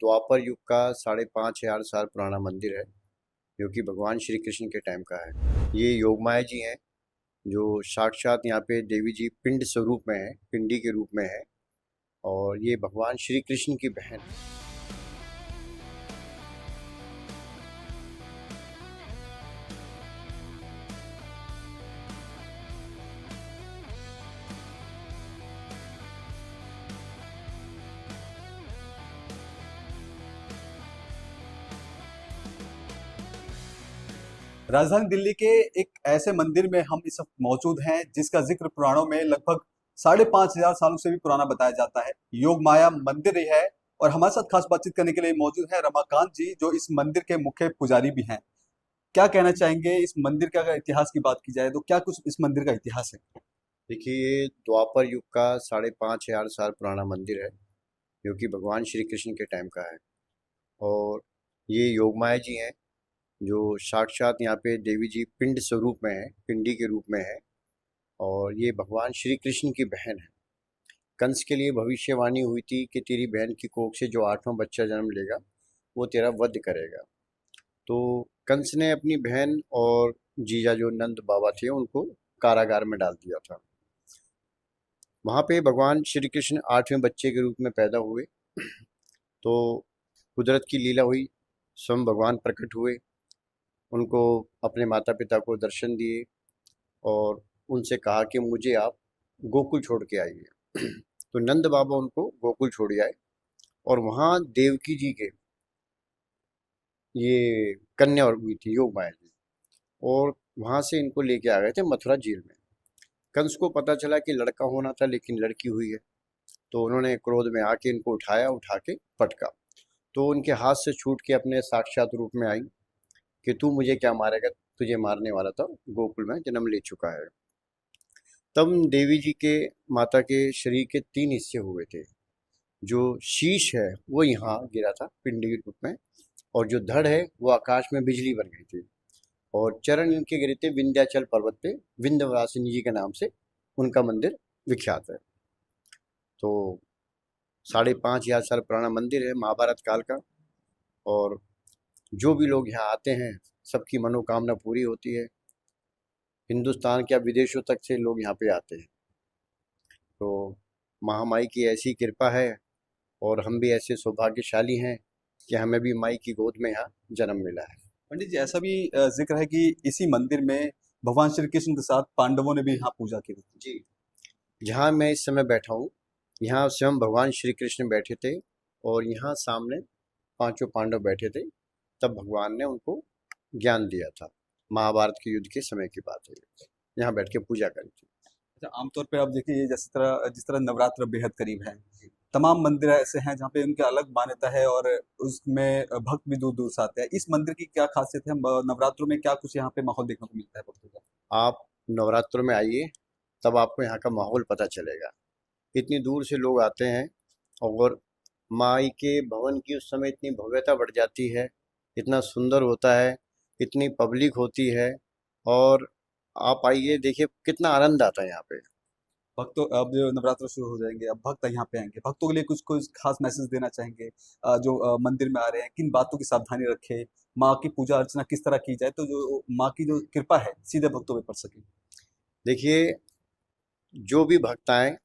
द्वापर युग का 5,500 साल पुराना मंदिर है, जो कि भगवान श्री कृष्ण के टाइम का है। ये योगमाया जी हैं, जो साक्षात यहाँ पे देवी जी पिंड स्वरूप में है, पिंडी के रूप में है, और ये भगवान श्री कृष्ण की बहन है। राजधानी दिल्ली के एक ऐसे मंदिर में हम इस वक्त मौजूद हैं जिसका जिक्र पुराणों में लगभग 5,500 सालों से भी पुराना बताया जाता है। योग माया मंदिर ही है। और हमारे साथ खास बातचीत करने के लिए मौजूद है रमाकांत जी, जो इस मंदिर के मुख्य पुजारी भी हैं। क्या कहना चाहेंगे इस मंदिर का? अगर इतिहास की बात की जाए तो क्या कुछ इस मंदिर का इतिहास है? देखिए, ये द्वापर युग का 5,500 साल पुराना मंदिर है, जो कि भगवान श्री कृष्ण के टाइम का है। और ये योगमाया जी हैं, जो साक्षात यहाँ पे देवी जी पिंड स्वरूप में है, पिंडी के रूप में है, और ये भगवान श्री कृष्ण की बहन है। कंस के लिए भविष्यवाणी हुई थी कि तेरी बहन की कोख से जो 8वां बच्चा जन्म लेगा वो तेरा वध करेगा। तो कंस ने अपनी बहन और जीजा जो नंद बाबा थे उनको कारागार में डाल दिया था। वहाँ पे भगवान श्री कृष्ण 8वें बच्चे के रूप में पैदा हुए। तो कुदरत की लीला हुई, स्वयं भगवान प्रकट हुए, उनको अपने माता पिता को दर्शन दिए और उनसे कहा कि मुझे आप गोकुल छोड़ के आइए। तो नंद बाबा उनको गोकुल छोड़ आए, और वहाँ देवकी जी के ये कन्या और हुई थी योग माया जी, और वहाँ से इनको लेके आ गए थे मथुरा जेल में। कंस को पता चला कि लड़का होना था लेकिन लड़की हुई है, तो उन्होंने क्रोध में आके इनको उठाया, उठा के पटका। तो उनके हाथ से छूट के अपने साक्षात रूप में आई कि तू मुझे क्या मारेगा, तुझे मारने वाला था गोकुल में जन्म ले चुका है। तब देवी जी के माता के शरीर के 3 हिस्से हुए थे। जो शीश है वो यहाँ गिरा था पिंडी के रूप में, और जो धड़ है वो आकाश में बिजली बन गई थी, और चरण इनके गिरे थे विंध्याचल पर्वत पे, विंध्यवासिनी जी के नाम से उनका मंदिर विख्यात है। तो 5,500 साल पुराना मंदिर है, महाभारत काल का। और जो भी लोग यहाँ आते हैं सबकी मनोकामना पूरी होती है। हिंदुस्तान के विदेशों तक से लोग यहाँ पे आते हैं। तो महामाई की ऐसी कृपा है, और हम भी ऐसे सौभाग्यशाली हैं कि हमें भी माई की गोद में यहाँ जन्म मिला है। पंडित जी, ऐसा भी जिक्र है कि इसी मंदिर में भगवान श्री कृष्ण के साथ पांडवों ने भी यहाँ पूजा की थी। जी, जहाँ मैं इस समय बैठा हूँ, यहाँ स्वयं भगवान श्री कृष्ण बैठे थे, और यहाँ सामने 5 पांडव बैठे थे। तब भगवान ने उनको ज्ञान दिया था। महाभारत के युद्ध के समय की बात है ये। यहाँ बैठ के पूजा करी थी। अच्छा, आमतौर पे आप देखिए जिस तरह नवरात्र बेहद करीब है, तमाम मंदिर ऐसे हैं जहाँ पे उनकी अलग मान्यता है और उसमें भक्त भी दूर दूर से आते हैं। इस मंदिर की क्या खासियत है? नवरात्रों में क्या कुछ यहाँ पे माहौल देखने को मिलता है भक्तों का? आप नवरात्रों में आइए, तब आपको यहाँ का माहौल पता चलेगा। इतनी दूर से लोग आते हैं, और माई के भवन की उस समय इतनी भव्यता बढ़ जाती है, इतना सुंदर होता है, इतनी पब्लिक होती है। और आप आइए, देखिए कितना आनंद आता है यहाँ पे। भक्तों, अब जो नवरात्र शुरू हो जाएंगे, अब भक्त यहाँ पे आएंगे, भक्तों के लिए कुछ कुछ खास मैसेज देना चाहेंगे? जो मंदिर में आ रहे हैं, किन बातों की सावधानी रखें? माँ की पूजा अर्चना किस तरह की जाए तो जो माँ की जो कृपा है सीधे भक्तों पे पड़ सके? देखिए, जो भी भक्त आए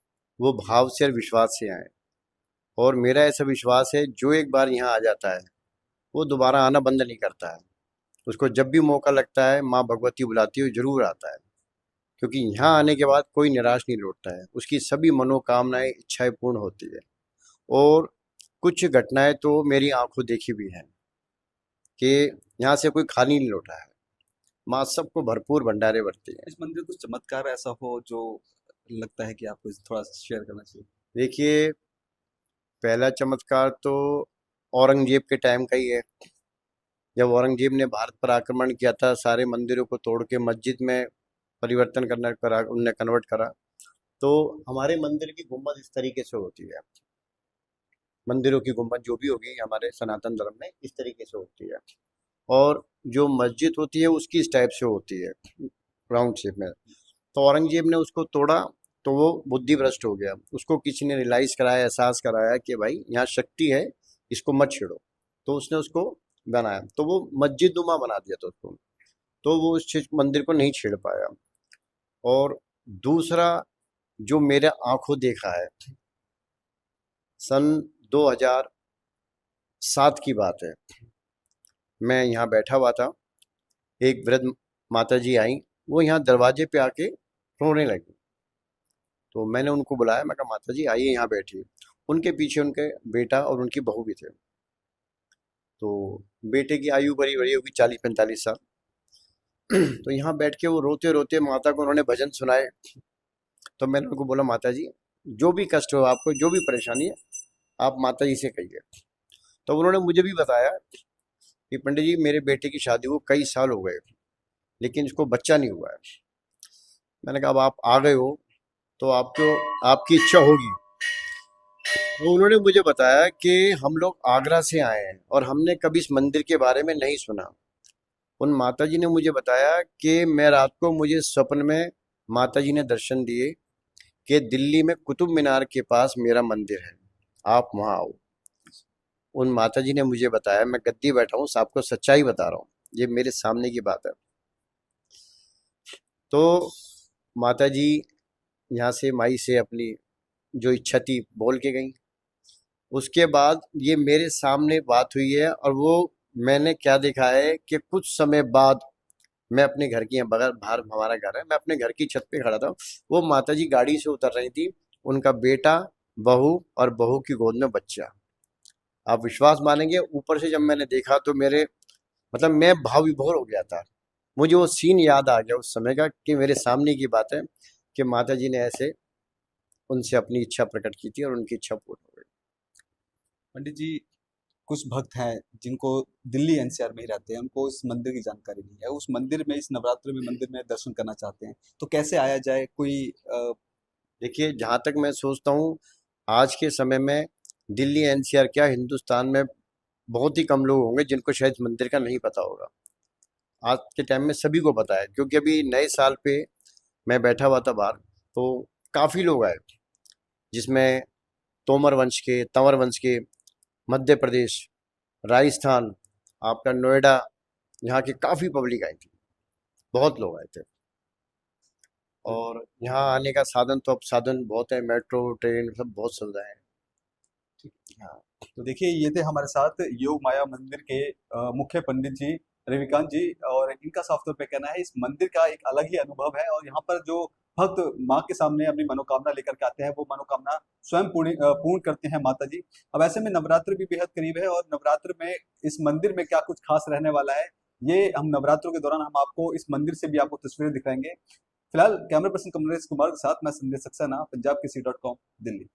वो भाव से और विश्वास से आए, और मेरा ऐसा विश्वास है जो एक बार यहाँ आ जाता है वो दोबारा आना बंद नहीं करता है। उसको जब भी मौका लगता है, माँ भगवती बुलाती है, वो जरूर आता है। क्योंकि यहाँ आने के बाद कोई निराश नहीं लौटता है, उसकी सभी मनोकामनाएं इच्छाएं पूर्ण होती है। और कुछ घटनाएं तो मेरी आंखों देखी भी हैं कि यहाँ से कोई खाली नहीं लौटा है। माँ सबको भरपूर भंडारे भरती है। इस मंदिर में कुछ चमत्कार ऐसा हो जो लगता है कि आपको थोड़ा शेयर करना चाहिए? देखिए, पहला चमत्कार तो औरंगजेब के टाइम का ही है। जब औरंगजेब ने भारत पर आक्रमण किया था, सारे मंदिरों को तोड़ के मस्जिद में परिवर्तन करना करा, उनने कन्वर्ट करा। तो हमारे मंदिर की गुम्बद इस तरीके से होती है। मंदिरों की गुम्बद जो भी होगी हमारे सनातन धर्म में इस तरीके से होती है। और जो मस्जिद होती है उसकी इस टाइप से होती है, राउंड शेप में। तो औरंगजेब ने उसको तोड़ा, तो वो बुद्धि भ्रष्ट हो गया। उसको किसी ने रियलाइज कराया, एहसास कराया कि भाई यहाँ शक्ति है, इसको मत छेड़ो। तो उसने उसको बनाया, तो वो मस्जिद नुमा बना दिया था उसको। तो वो उस मंदिर को नहीं छेड़ पाया। और दूसरा जो मेरे आंखों देखा है, सन 2007 की बात है। मैं यहाँ बैठा हुआ था, एक वृद्ध माता जी आई, वो यहाँ दरवाजे पे आके रोने लगी। तो मैंने उनको बुलाया, मैं कहा माता जी आइए यहाँ बैठिए। उनके पीछे उनके बेटा और उनकी बहू भी थे। तो बेटे की आयु बड़ी बड़ी होगी, 40-45 साल। तो यहाँ बैठ के वो रोते रोते माता को उन्होंने भजन सुनाए। तो मैंने उनको बोला माता जी, जो भी कष्ट हो आपको, जो भी परेशानी है, आप माता जी से कहिए। तो उन्होंने मुझे भी बताया कि पंडित जी मेरे बेटे की शादी को कई साल हो गए, लेकिन इसको बच्चा नहीं हुआ है। मैंने कहा अब आप आ गए हो तो आपको आपकी इच्छा होगी। तो उन्होंने मुझे बताया कि हम लोग आगरा से आए हैं और हमने कभी इस मंदिर के बारे में नहीं सुना। उन माता जी ने मुझे बताया कि मैं रात को, मुझे स्वप्न में माता जी ने दर्शन दिए कि दिल्ली में कुतुब मीनार के पास मेरा मंदिर है, आप वहाँ आओ। उन माता जी ने मुझे बताया, मैं गद्दी बैठा हूँ, आपको सच्चाई बता रहा हूँ, ये मेरे सामने की बात है। तो माता जी यहाँ से, माई से अपनी जो इच्छा थी बोल के गई। उसके बाद ये मेरे सामने बात हुई है, और वो मैंने क्या देखा है कि कुछ समय बाद मैं अपने घर की, बगल बाहर हमारा घर है, मैं अपने घर की छत पे खड़ा था। वो माता जी गाड़ी से उतर रही थी, उनका बेटा, बहू और बहू की गोद में बच्चा। आप विश्वास मानेंगे, ऊपर से जब मैंने देखा तो मेरे, मतलब मैं भाव विभोर हो गया था। मुझे वो सीन याद आ गया उस समय का, कि मेरे सामने की बात है कि माता जी ने ऐसे उनसे अपनी इच्छा प्रकट की थी और उनकी इच्छा पूर्ण हो गई। पंडित जी, कुछ भक्त हैं जिनको दिल्ली एनसीआर में ही रहते हैं, उनको इस मंदिर की जानकारी नहीं है, उस मंदिर में, इस नवरात्र में मंदिर में दर्शन करना चाहते हैं, तो कैसे आया जाए? कोई देखिए, जहाँ तक मैं सोचता हूँ, आज के समय में दिल्ली एनसीआर क्या, हिंदुस्तान में बहुत ही कम लोग होंगे जिनको शायद इस मंदिर का नहीं पता होगा। आज के टाइम में सभी को पता है, क्योंकि अभी नए साल पे मैं बैठा हुआ था बाहर, तो काफ़ी लोग आए, जिसमें तोमर वंश के, तंवर वंश के, मध्य प्रदेश, राजस्थान, आपका नोएडा, यहाँ की काफ़ी पब्लिक आई थी, बहुत लोग आए थे। और यहाँ आने का साधन तो अब साधन बहुत है, मेट्रो ट्रेन सब बहुत सुविधाएं हैं। हाँ। तो देखिए, ये थे हमारे साथ योग माया मंदिर के मुख्य पंडित जी रविकांत जी, और इनका साफ तौर पे कहना है इस मंदिर का एक अलग ही अनुभव है, और यहाँ पर जो भक्त माँ के सामने अपनी मनोकामना लेकर के आते हैं, वो मनोकामना स्वयं पूर्ण करते हैं माता जी। अब ऐसे में नवरात्र भी बेहद करीब है, और नवरात्र में इस मंदिर में क्या कुछ खास रहने वाला है, ये हम नवरात्रों के दौरान हम आपको इस मंदिर से भी आपको तस्वीरें दिखाएंगे। फिलहाल कैमरा पर्सन कमलेश कुमार के साथ मैं संदेश सक्सेना, पंजाब केसरी .com, दिल्ली।